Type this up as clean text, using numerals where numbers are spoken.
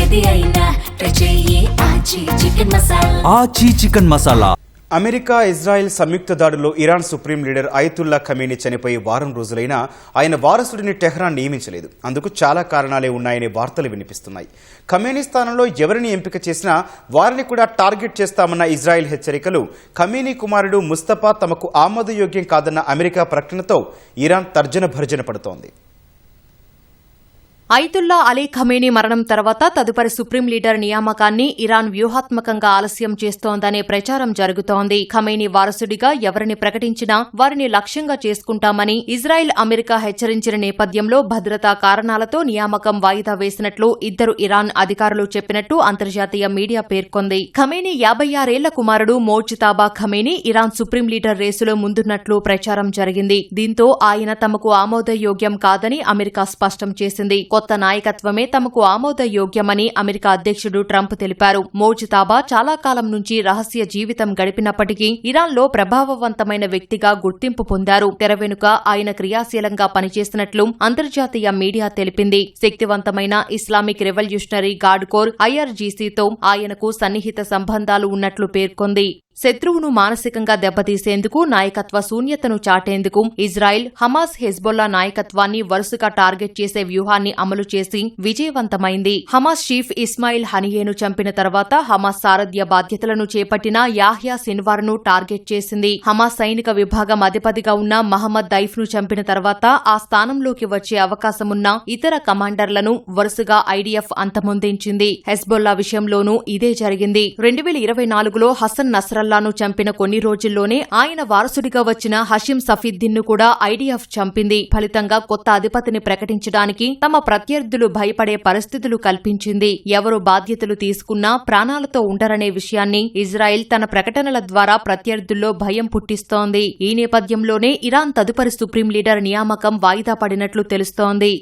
ఏది అయినా ట్రై చెయ్యి ఆచి చికెన్ మసాలా. ఆచి చికెన్ మసాలా. అమెరికా ఇజ్రాయెల్ సంయుక్త దాడిలో Iran supreme leader Ayatollah Khamenei చనిపోయి వారం రోజులైనా ఆయన వారసుడిని టెహ్రాన్ నియమించలేదు. అందుకు చాలా కారణాలే ఉన్నాయనే వార్తలు వినిపిస్తున్నాయి. ఖమేనీ స్థానంలో ఎవరిని ఎంపిక చేసినా వారిని కూడా టార్గెట్ చేస్తామన్న ఇజ్రాయెల్ హెచ్చరికలు, ఖమేనీ కుమారుడు ముస్తఫా తమకు ఆమోదయోగ్యం కాదన్న అమెరికా ప్రకటనతో ఇరాన్ తర్జన భర్జన పడుతోంది. అయతుల్లా అలీ ఖమేనీ మరణం తర్వాత తదుపరి సుప్రీం లీడర్ నియామకాన్ని ఇరాన్ వ్యూహాత్మకంగా ఆలస్యం చేస్తోందనే ప్రచారం జరుగుతోంది. ఖమేనీ వారసుడిగా ఎవరిని ప్రకటించినా వారిని లక్ష్యంగా చేసుకుంటామని ఇజ్రాయెల్, అమెరికా హెచ్చరించిన నేపథ్యంలో భద్రతా కారణాలతో నియామకం వాయిదా వేసినట్లు ఇద్దరు ఇరాన్ అధికారులు చెప్పినట్టు అంతర్జాతీయ మీడియా పేర్కొంది. ఖమేనీ 56 ఏళ్ల కుమారుడు Mojtaba Khamenei Iran supreme leader రేసులో ముందున్నట్లు ప్రచారం జరిగింది. దీంతో ఆయన తమకు ఆమోదయోగ్యం కాదని అమెరికా స్పష్టం చేసింది. కొత్త నాయకత్వమే తమకు ఆమోదయోగ్యమని అమెరికా అధ్యక్షుడు ట్రంప్ తెలిపారు. మోజ్తబా చాలా కాలం నుంచి రహస్య జీవితం గడిపినప్పటికీ ఇరాన్లో ప్రభావవంతమైన వ్యక్తిగా గుర్తింపు పొందారు. తెర వెనుక ఆయన క్రియాశీలంగా పనిచేసినట్లు అంతర్జాతీయ మీడియా తెలిపింది. శక్తివంతమైన ఇస్లామిక్ రెవల్యూషనరీ గార్డ్ కోర్ IRGCతో ఆయనకు సన్నిహిత సంబంధాలు ఉన్నట్లు పేర్కొంది. శత్రువును మానసికంగా దెబ్బతీసేందుకు, నాయకత్వ శూన్యతను చాటేందుకు ఇజ్రాయెల్, హమాస్, హెజ్బొల్లా నాయకత్వాన్ని వరుసగా టార్గెట్ చేసే వ్యూహాన్ని అమలు చేసి విజయవంతమైంది. హమాస్ చీఫ్ ఇస్మాయిల్ హనియేను చంపిన తర్వాత హమాస్ సారథ్య బాధ్యతలను చేపట్టిన యాహ్యా సిన్వార్ను టార్గెట్ చేసింది. హమాస్ సైనిక విభాగం అధిపతిగా ఉన్న మహమ్మద్ దైఫ్ను చంపిన తర్వాత ఆ స్థానంలోకి వచ్చే అవకాశమున్న ఇతర కమాండర్లను వరుసగా IDF అంతమొందించింది. హెజ్బొల్లా విషయంలోనూ ఇదే జరిగింది. 2024లో హసన్ నస్రల్లాను చంపిన కొన్ని రోజుల్లోనే ఆయన వారసుడిగా వచ్చిన హషీం సఫీద్దీన్ను కూడా IDF చంపింది. ఫలితంగా కొత్త అధిపతిని ప్రకటించడానికి తమ ప్రత్యర్థులు భయపడే పరిస్థితులు కల్పించింది. ఎవరు బాధ్యతలు తీసుకున్నా ప్రాణాలతో ఉండరనే విషయాన్ని ఇజ్రాయెల్ తన ప్రకటనల ద్వారా ప్రత్యర్థుల్లో భయం పుట్టిస్తోంది. ఈ నేపథ్యంలోనే ఇరాన్ తదుపరి సుప్రీం లీడర్ నియామకం వాయిదా పడినట్లు తెలుస్తోంది.